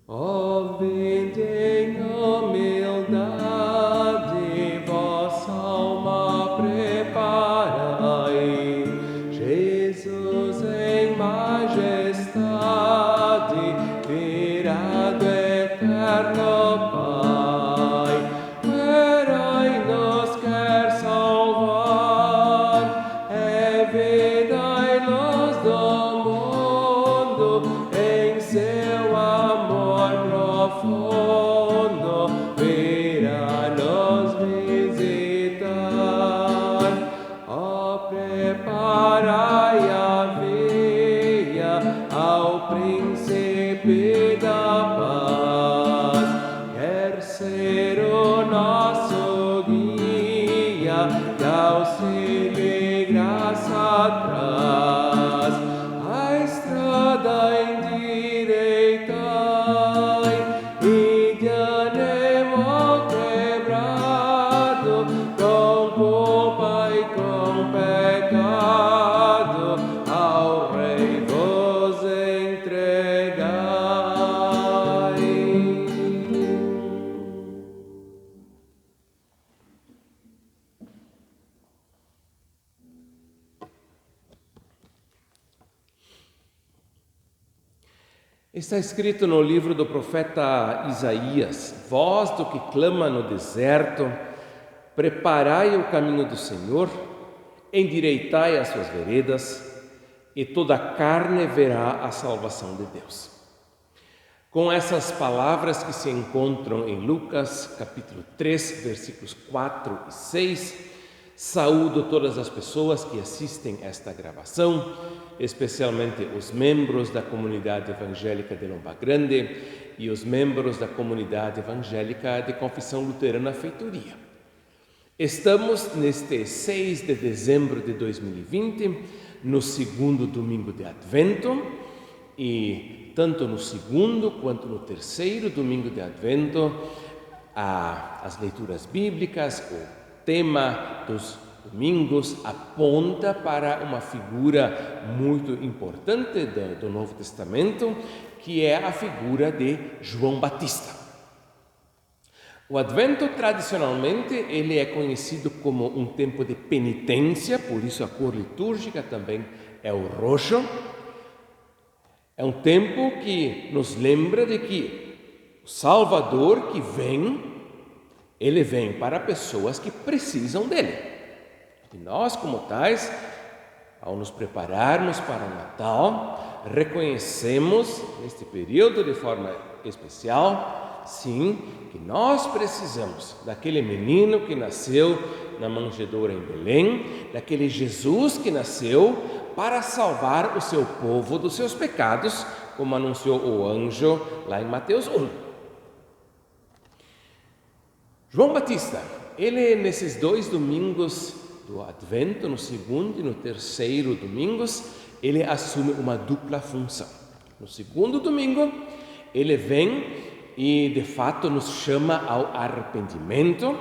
Ó, vinde em humildade, vossa alma preparai. Jesus em majestade, virá do eterno Pai. O herói nos quer salvar, é vida e luz do mundo, em seu amor profundo, virá nos visitar. Ó, preparai a via ao príncipe da paz. Quer ser o nosso guia, que auxílio e graça traz. A estrada endireitai e de ânimo quebrado, com culpa e com pecado, ao Rei vos entregai. Está escrito no livro do profeta Isaías: voz do que clama no deserto, preparai o caminho do Senhor, endireitai as suas veredas, e toda a carne verá a salvação de Deus. Com essas palavras que se encontram em Lucas, capítulo 3, versículos 4 e 6, saúdo todas as pessoas que assistem esta gravação, especialmente os membros da comunidade evangélica de Lomba Grande e os membros da comunidade evangélica de Confissão Luterana Feitoria. Estamos neste 6 de dezembro de 2020, no segundo domingo de Advento, e tanto no segundo quanto no terceiro domingo de Advento, as leituras bíblicas, o tema dos domingos aponta para uma figura muito importante do Novo Testamento, que é a figura de João Batista. O Advento, tradicionalmente, ele é conhecido como um tempo de penitência, por isso a cor litúrgica também é o roxo. É um tempo que nos lembra de que o Salvador que vem, ele vem para pessoas que precisam dele. E nós, como tais, ao nos prepararmos para o Natal, reconhecemos neste período de forma especial, sim, que nós precisamos daquele menino que nasceu na manjedoura em Belém, daquele Jesus que nasceu para salvar o seu povo dos seus pecados, como anunciou o anjo lá em Mateus 1. João Batista, ele nesses 2 domingos do Advento, no segundo e no terceiro domingos, ele assume uma dupla função. No segundo domingo, ele vem e de fato nos chama ao arrependimento.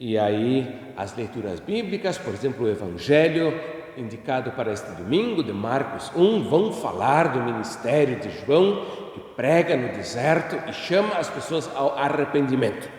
E aí as leituras bíblicas, por exemplo, o Evangelho indicado para este domingo, de Marcos 1, vão falar do ministério de João, que prega no deserto e chama as pessoas ao arrependimento.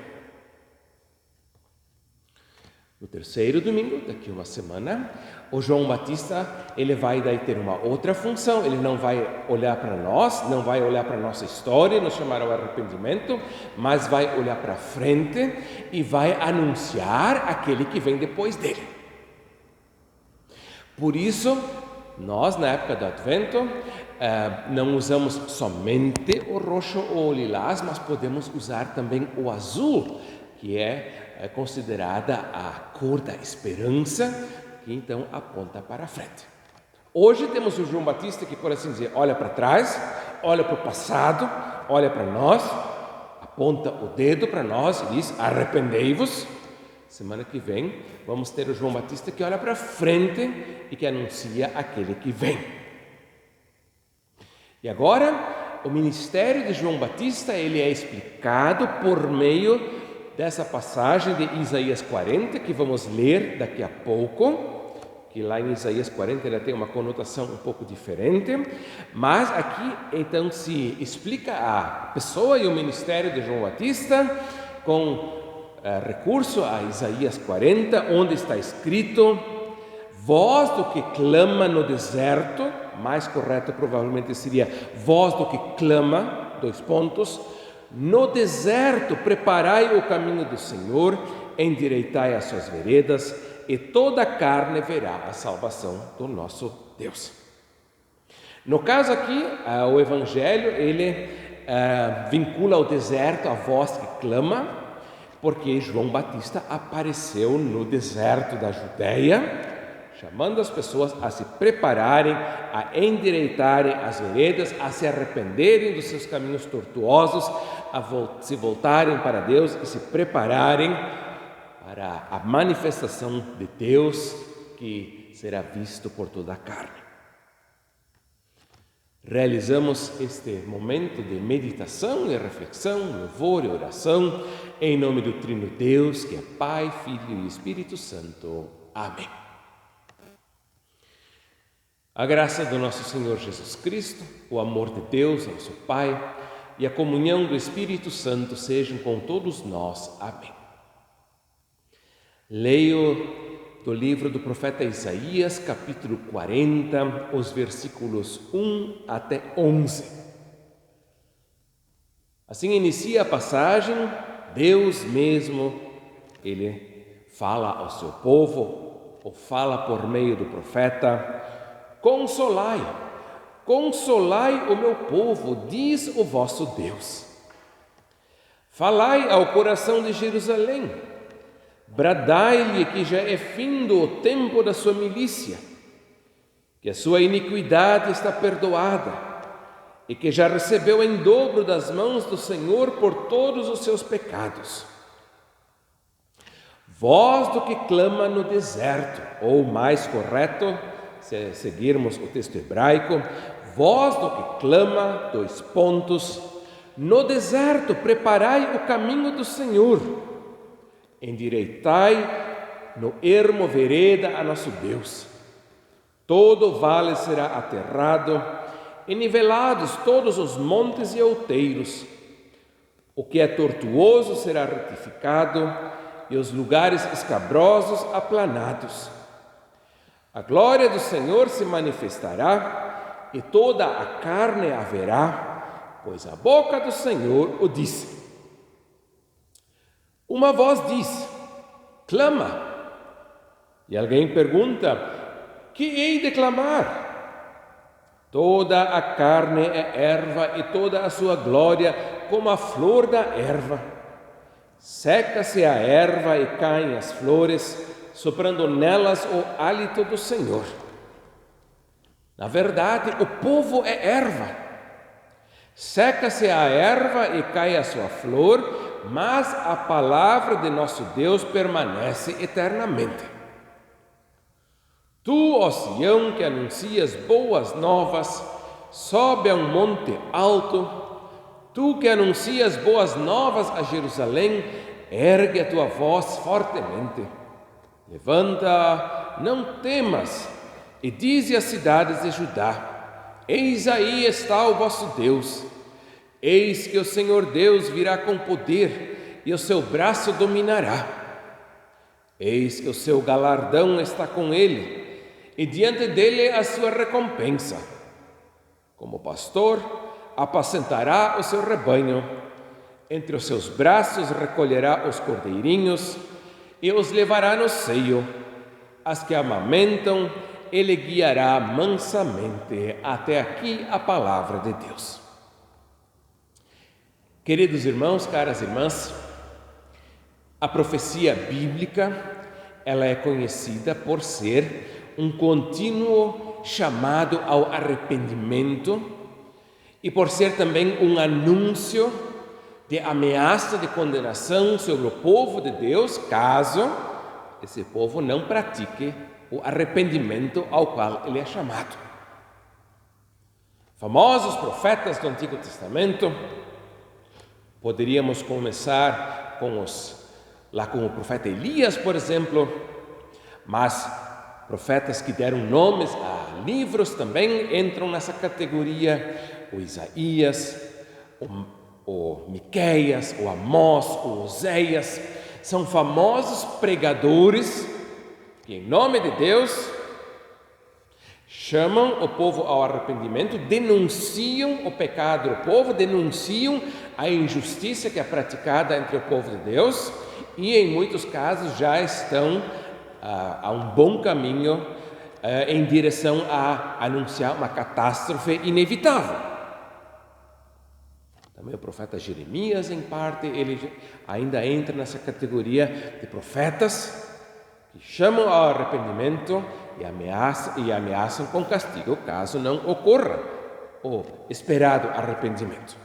No terceiro domingo, daqui a uma semana, o João Batista, ele vai daí ter uma outra função. Ele não vai olhar para nós, não vai olhar para a nossa história e nos chamar ao arrependimento, mas vai olhar para frente e vai anunciar aquele que vem depois dele. Por isso, nós, na época do Advento, não usamos somente o roxo ou o lilás, mas podemos usar também o azul, que é considerada a cor da esperança, que então aponta para a frente. Hoje temos o João Batista que, por assim dizer, olha para trás, olha para o passado, olha para nós, aponta o dedo para nós e diz: arrependei-vos. Semana que vem vamos ter o João Batista que olha para frente e que anuncia aquele que vem. E agora, o ministério de João Batista, ele é explicado por meio dessa passagem de Isaías 40, que vamos ler daqui a pouco, que lá em Isaías 40 ela tem uma conotação um pouco diferente, mas aqui então se explica a pessoa e o ministério de João Batista com recurso a Isaías 40, onde está escrito: voz do que clama no deserto, mais correto provavelmente seria voz do que clama, no deserto preparai o caminho do Senhor, endireitai as suas veredas, e toda a carne verá a salvação do nosso Deus. No caso aqui, o Evangelho, ele vincula o deserto à voz que clama, porque João Batista apareceu no deserto da Judéia, chamando as pessoas a se prepararem, a endireitarem as veredas, a se arrependerem dos seus caminhos tortuosos, a se voltarem para Deus e se prepararem para a manifestação de Deus que será visto por toda a carne. Realizamos este momento de meditação e reflexão, louvor e oração, em nome do Trino Deus, que é Pai, Filho e Espírito Santo. Amém. A graça do nosso Senhor Jesus Cristo, o amor de Deus, nosso Pai, e a comunhão do Espírito Santo sejam com todos nós. Amém. Leio do livro do profeta Isaías, capítulo 40, os versículos 1 até 11. Assim inicia a passagem. Deus mesmo, Ele fala ao seu povo, ou fala por meio do profeta: consolai, consolai o meu povo, diz o vosso Deus. Falai ao coração de Jerusalém, bradai-lhe que já é findo o tempo da sua milícia, que a sua iniquidade está perdoada, e que já recebeu em dobro das mãos do Senhor por todos os seus pecados. Voz do que clama no deserto, ou mais correto, se seguirmos o texto hebraico, voz do que clama, no deserto preparai o caminho do Senhor, endireitai no ermo vereda a nosso Deus. Todo vale será aterrado, e nivelados todos os montes e outeiros. O que é tortuoso será retificado, e os lugares escabrosos aplanados. A glória do Senhor se manifestará, e toda a carne a verá, pois a boca do Senhor o disse. Uma voz diz: clama. E alguém pergunta: que hei de clamar? Toda a carne é erva, e toda a sua glória como a flor da erva. Seca-se a erva e caem as flores, soprando nelas o hálito do Senhor. Na verdade, o povo é erva. Seca-se a erva e cai a sua flor, mas a palavra de nosso Deus permanece eternamente. Tu, ó Sião, que anuncias boas novas, sobe a um monte alto. Tu que anuncias boas novas a Jerusalém, ergue a tua voz fortemente. Levanta, não temas, e dize às cidades de Judá: eis aí está o vosso Deus. Eis que o Senhor Deus virá com poder, e o seu braço dominará. Eis que o seu galardão está com ele, e diante dele a sua recompensa. Como pastor, apacentará o seu rebanho. Entre os seus braços recolherá os cordeirinhos e os levará no seio. As que amamentam, ele guiará mansamente. Até aqui a palavra de Deus. Queridos irmãos, caras irmãs, a profecia bíblica, ela é conhecida por ser um contínuo chamado ao arrependimento e por ser também um anúncio de ameaça de condenação sobre o povo de Deus, caso esse povo não pratique o arrependimento ao qual ele é chamado. Famosos profetas do Antigo Testamento, poderíamos começar com o profeta Elias, por exemplo, mas profetas que deram nomes a livros também entram nessa categoria: o Isaías, o Miqueias, o Amós, o Oséias. São famosos pregadores que, em nome de Deus, chamam o povo ao arrependimento, denunciam o pecado do povo, denunciam a injustiça que é praticada entre o povo de Deus e, em muitos casos, já estão a um bom caminho em direção a anunciar uma catástrofe inevitável. Também o profeta Jeremias, em parte, ele ainda entra nessa categoria de profetas que chamam ao arrependimento e ameaçam com castigo caso não ocorra o esperado arrependimento.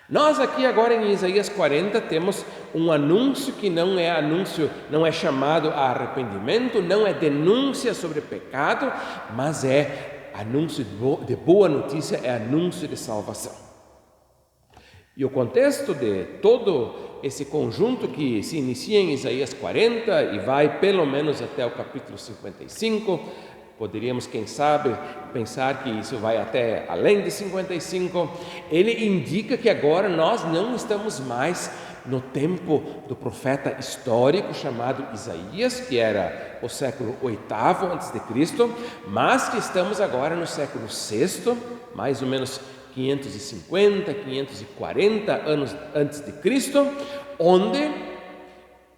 Nós aqui agora em Isaías 40 temos um anúncio que não é chamado a arrependimento, não é denúncia sobre pecado, mas é anúncio de boa notícia, é anúncio de salvação. E o contexto de todo esse conjunto que se inicia em Isaías 40 e vai pelo menos até o capítulo 55, poderíamos, quem sabe, pensar que isso vai até além de 55, ele indica que agora nós não estamos mais no tempo do profeta histórico chamado Isaías, que era o século VIII a.C., mas que estamos agora no século VI, mais ou menos 550, 540 anos antes de Cristo, onde,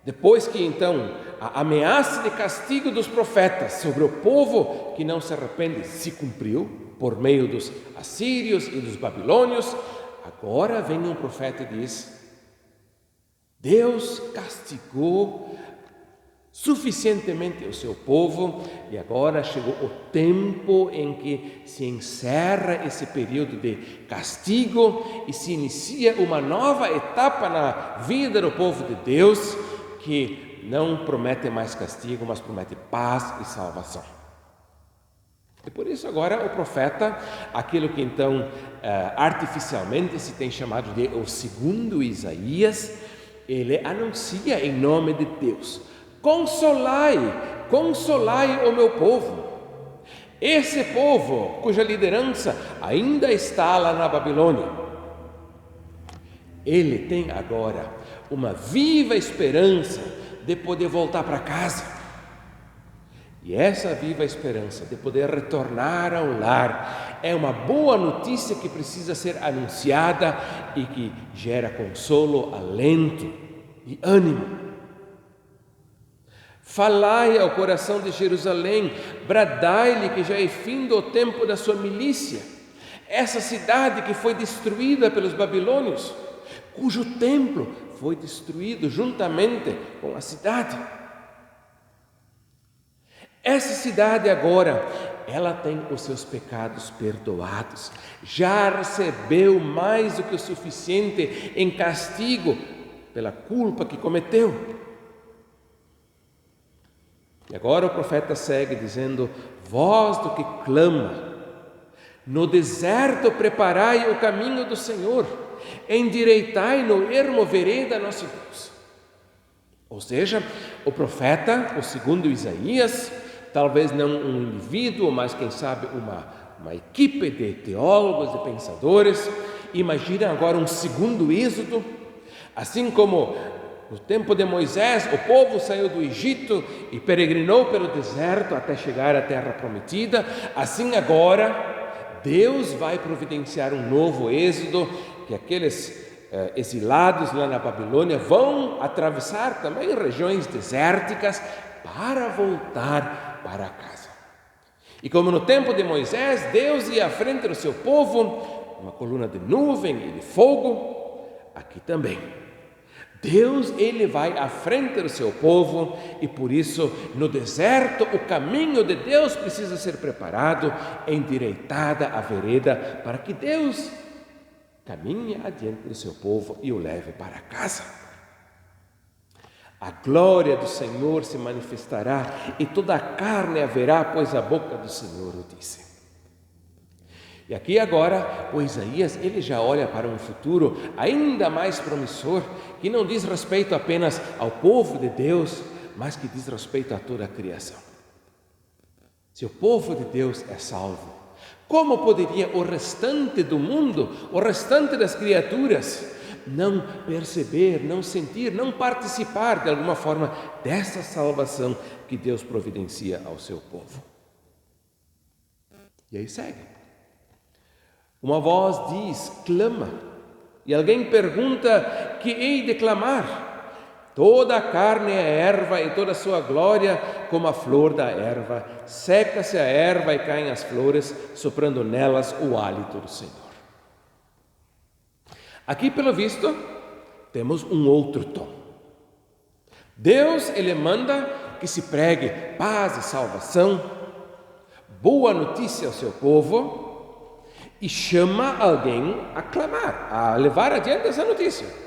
depois que então a ameaça de castigo dos profetas sobre o povo que não se arrepende se cumpriu por meio dos assírios e dos babilônios, agora vem um profeta e diz: Deus castigou suficientemente o seu povo e agora chegou o tempo em que se encerra esse período de castigo e se inicia uma nova etapa na vida do povo de Deus, que não promete mais castigo, mas promete paz e salvação. E por isso agora o profeta, aquilo que então artificialmente se tem chamado de o segundo Isaías, ele anuncia em nome de Deus: consolai o meu povo. Esse povo cuja liderança ainda está lá na Babilônia, ele tem agora uma viva esperança de poder voltar para casa. E essa viva esperança de poder retornar ao lar é uma boa notícia que precisa ser anunciada e que gera consolo, alento e ânimo. Falai ao coração de Jerusalém, bradai-lhe que já é fim do tempo da sua milícia. Essa cidade que foi destruída pelos babilônios, cujo templo foi destruído juntamente com a cidade. Essa cidade agora, ela tem os seus pecados perdoados, já recebeu mais do que o suficiente em castigo pela culpa que cometeu. E agora o profeta segue dizendo: voz do que clama, no deserto preparai o caminho do Senhor, endireitai no ermo vereda nosso Deus. Ou seja, o profeta, o segundo Isaías, talvez não um indivíduo, mas quem sabe uma equipe de teólogos, de pensadores, imagina agora um segundo êxodo, assim como no tempo de Moisés, o povo saiu do Egito e peregrinou pelo deserto até chegar à terra prometida. Assim agora, Deus vai providenciar um novo êxodo, que aqueles exilados lá na Babilônia vão atravessar também regiões desérticas para voltar para casa. E como no tempo de Moisés, Deus ia à frente do seu povo, uma coluna de nuvem e de fogo, aqui também Deus, ele vai à frente do seu povo e por isso no deserto o caminho de Deus precisa ser preparado, endireitada a vereda para que Deus caminhe adiante do seu povo e o leve para casa. A glória do Senhor se manifestará e toda a carne a verá, pois a boca do Senhor o disse. E aqui agora o Isaías, ele já olha para um futuro ainda mais promissor, que não diz respeito apenas ao povo de Deus, mas que diz respeito a toda a criação. Se o povo de Deus é salvo, como poderia o restante do mundo, o restante das criaturas, não perceber, não sentir, não participar de alguma forma dessa salvação que Deus providencia ao seu povo? E aí segue. Uma voz diz, clama, e alguém pergunta, que hei de clamar? Toda a carne é erva e toda a sua glória como a flor da erva. Seca-se a erva e caem as flores, soprando nelas o hálito do Senhor. Aqui, pelo visto, temos um outro tom. Deus, Ele manda que se pregue paz e salvação, boa notícia ao seu povo, e chama alguém a clamar, a levar adiante essa notícia.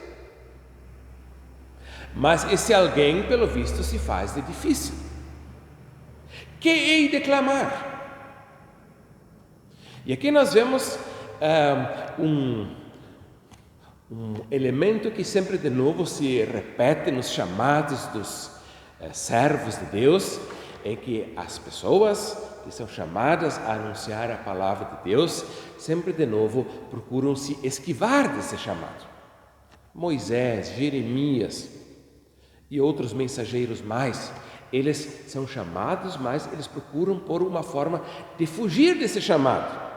Mas esse alguém, pelo visto, se faz de difícil. Que hei de clamar? E aqui nós vemos um elemento que sempre de novo se repete nos chamados dos servos de Deus, é que as pessoas que são chamadas a anunciar a palavra de Deus, sempre de novo procuram se esquivar desse chamado. Moisés, Jeremias e outros mensageiros mais, eles são chamados, mas eles procuram por uma forma de fugir desse chamado.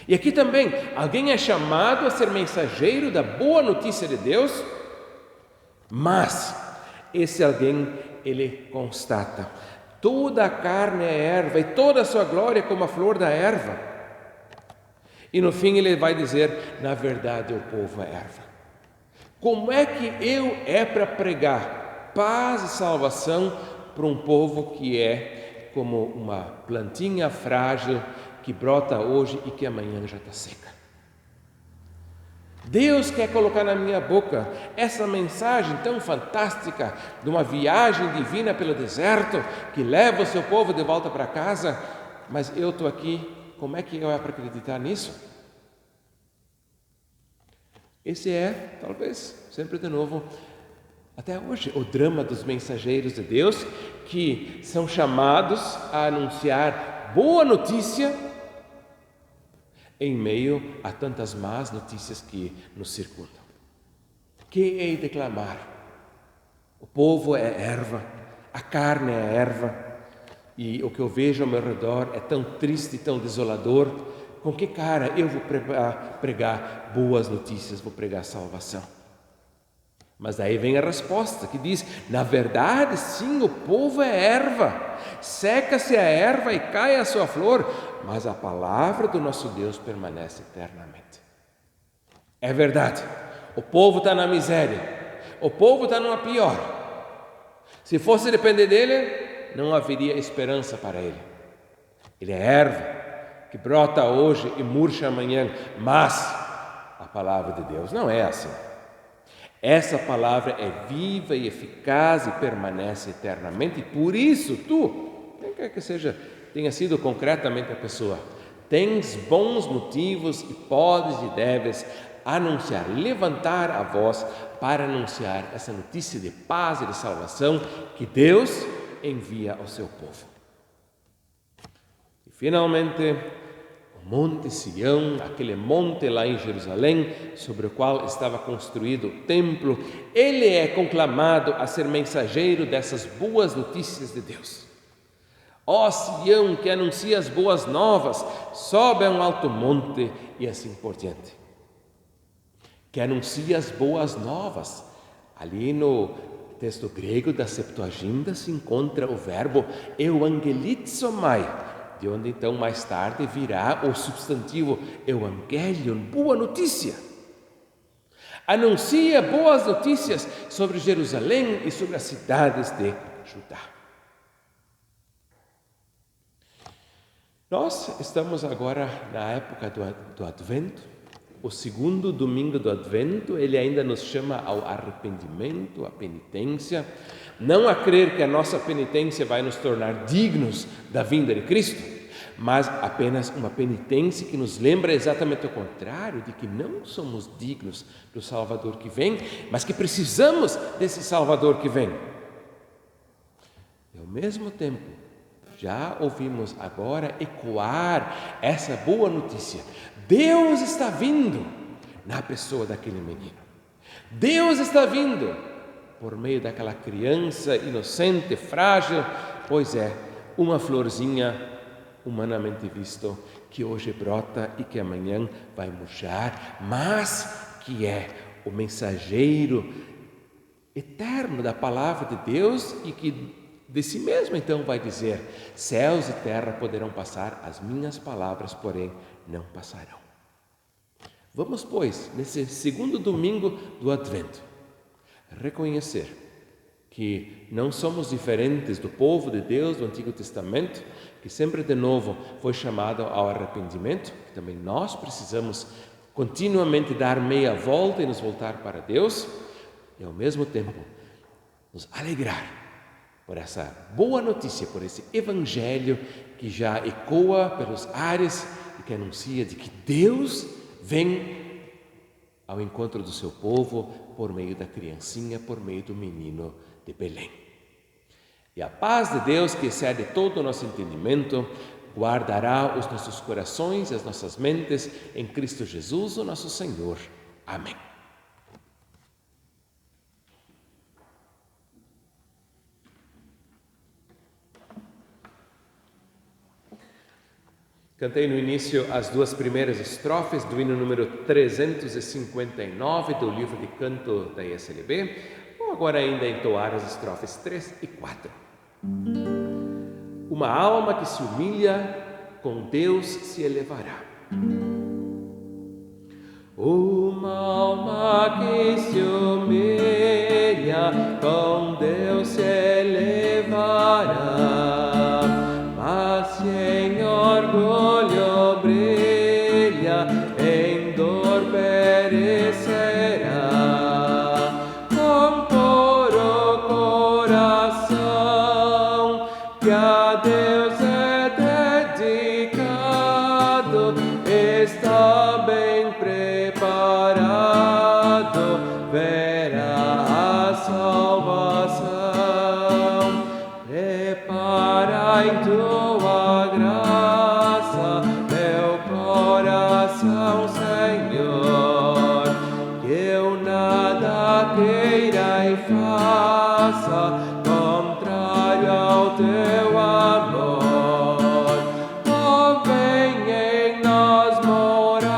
E aqui também, alguém é chamado a ser mensageiro da boa notícia de Deus, mas esse alguém, ele constata, toda a carne é erva e toda a sua glória é como a flor da erva. E no fim ele vai dizer, na verdade o povo é erva. Como é que eu para pregar paz e salvação para um povo que é como uma plantinha frágil que brota hoje e que amanhã já está seca? Deus quer colocar na minha boca essa mensagem tão fantástica de uma viagem divina pelo deserto que leva o seu povo de volta para casa, mas eu estou aqui, como é que eu para acreditar nisso? Esse é, talvez, sempre de novo, até hoje, o drama dos mensageiros de Deus, que são chamados a anunciar boa notícia em meio a tantas más notícias que nos circundam. Que hei de clamar? O povo é erva, a carne é erva, e o que eu vejo ao meu redor é tão triste, tão desolador. Com que cara eu vou pregar boas notícias, vou pregar salvação? Mas daí vem a resposta que diz, na verdade sim, o povo é erva, seca-se a erva e cai a sua flor, mas a palavra do nosso Deus permanece eternamente. É verdade, o povo está na miséria, o povo está numa pior. Se fosse depender dele, não haveria esperança para ele. Ele é erva, que brota hoje e murcha amanhã, mas a palavra de Deus não é assim. Essa palavra é viva e eficaz e permanece eternamente, e por isso tu, nem quer que tenha sido concretamente a pessoa, tens bons motivos e podes e deves anunciar, levantar a voz para anunciar essa notícia de paz e de salvação que Deus envia ao seu povo. E finalmente, o Monte Sião, aquele monte lá em Jerusalém, sobre o qual estava construído o templo, ele é conclamado a ser mensageiro dessas boas notícias de Deus. Ó Sião, que anuncia as boas novas, sobe a um alto monte e assim por diante. Que anuncia as boas novas. Ali no texto grego da Septuaginta se encontra o verbo euangelizomai, de onde então mais tarde virá o substantivo evangelion, boa notícia. Anuncia boas notícias sobre Jerusalém e sobre as cidades de Judá. Nós estamos agora na época do Advento, o segundo domingo do Advento. Ele ainda nos chama ao arrependimento, à penitência, não a crer que a nossa penitência vai nos tornar dignos da vinda de Cristo, mas apenas uma penitência que nos lembra exatamente o contrário, de que não somos dignos do Salvador que vem, mas que precisamos desse Salvador que vem. E ao mesmo tempo, já ouvimos agora ecoar essa boa notícia. Deus está vindo na pessoa daquele menino. Deus está vindo por meio daquela criança inocente, frágil, pois é, uma florzinha humanamente visto, que hoje brota e que amanhã vai murchar, mas que é o mensageiro eterno da palavra de Deus e que de si mesmo então vai dizer: céus e terra poderão passar, as minhas palavras, porém, não passarão. Vamos, pois, nesse segundo domingo do Advento, reconhecer que não somos diferentes do povo de Deus do Antigo Testamento, que sempre de novo foi chamado ao arrependimento, que também nós precisamos continuamente dar meia volta e nos voltar para Deus, e ao mesmo tempo nos alegrar por essa boa notícia, por esse evangelho que já ecoa pelos ares e que anuncia de que Deus vem ao encontro do seu povo por meio da criancinha, por meio do menino de Belém. E a paz de Deus, que excede todo o nosso entendimento, guardará os nossos corações e as nossas mentes em Cristo Jesus, o nosso Senhor. Amém. Cantei no início as duas primeiras estrofes do hino número 359 do livro de canto da ESLB. Vou agora ainda entoar as estrofes 3 e 4. Uma alma que se humilha, com Deus se elevará. Uma alma que se humilha, com Deus se elevará. Mas se em orgulho brilha, em dor perecerá. Com puro coração, que a Deus é dedicado, está bem preparado, verá a salvação. Prepara em tua graça meu coração, Senhor, que eu nada queira e faça contrário ao teu amor. Oh, vem em nós morar,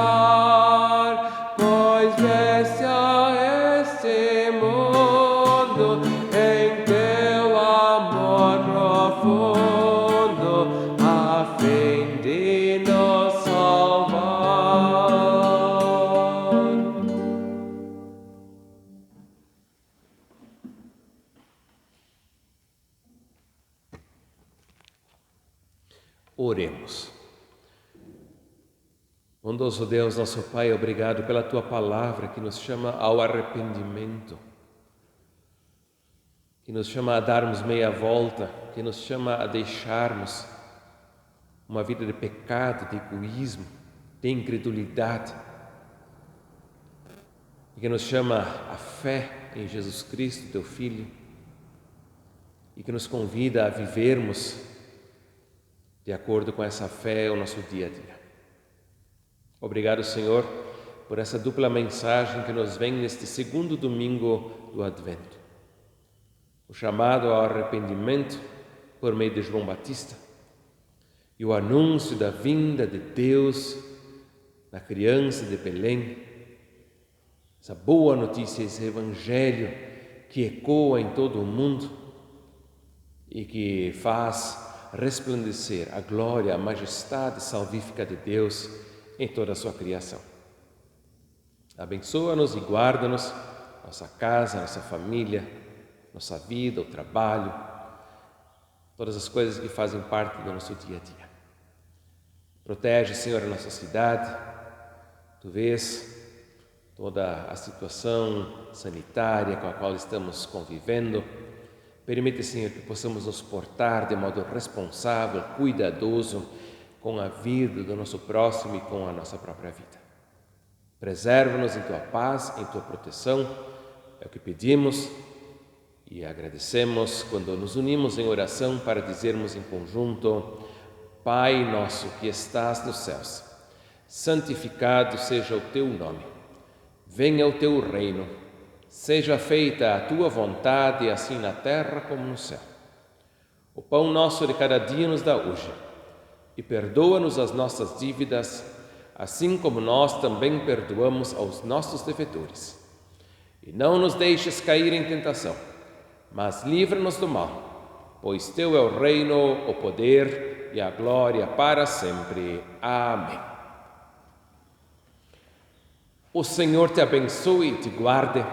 pois veste a este mundo em teu amor profundo, a fim de nos salvar. Oremos. Bondoso Deus, nosso Pai, obrigado pela Tua palavra que nos chama ao arrependimento, que nos chama a darmos meia volta, que nos chama a deixarmos uma vida de pecado, de egoísmo, de incredulidade, e que nos chama à fé em Jesus Cristo, Teu Filho, e que nos convida a vivermos de acordo com essa fé o nosso dia a dia. Obrigado, Senhor, por essa dupla mensagem que nos vem neste segundo domingo do Advento. O chamado ao arrependimento por meio de João Batista e o anúncio da vinda de Deus na criança de Belém. Essa boa notícia, esse evangelho que ecoa em todo o mundo e que faz resplandecer a glória, a majestade salvífica de Deus em toda a sua criação. Abençoa-nos e guarda-nos, nossa casa, nossa família, nossa vida, o trabalho, todas as coisas que fazem parte do nosso dia a dia. Protege, Senhor, a nossa cidade. Tu vês toda a situação sanitária com a qual estamos convivendo. Permite, Senhor, que possamos nos portar de modo responsável, cuidadoso com a vida do nosso próximo e com a nossa própria vida. Preserva-nos em Tua paz, em Tua proteção, é o que pedimos E agradecemos quando nos unimos em oração para dizermos em conjunto: Pai nosso que estás nos céus, santificado seja o teu nome. Venha o teu reino. Seja feita a tua vontade, assim na terra como no céu. O pão nosso de cada dia nos dá hoje. E perdoa-nos as nossas dívidas, assim como nós também perdoamos aos nossos devedores. E não nos deixes cair em tentação, mas livra-nos do mal, pois teu é o reino, o poder e a glória para sempre. Amém. O Senhor te abençoe e te guarde.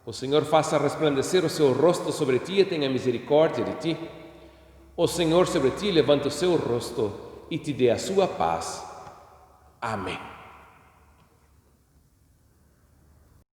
O Senhor faça resplandecer o seu rosto sobre ti e tenha misericórdia de ti. O Senhor sobre ti levanta o seu rosto e te dê a sua paz. Amém.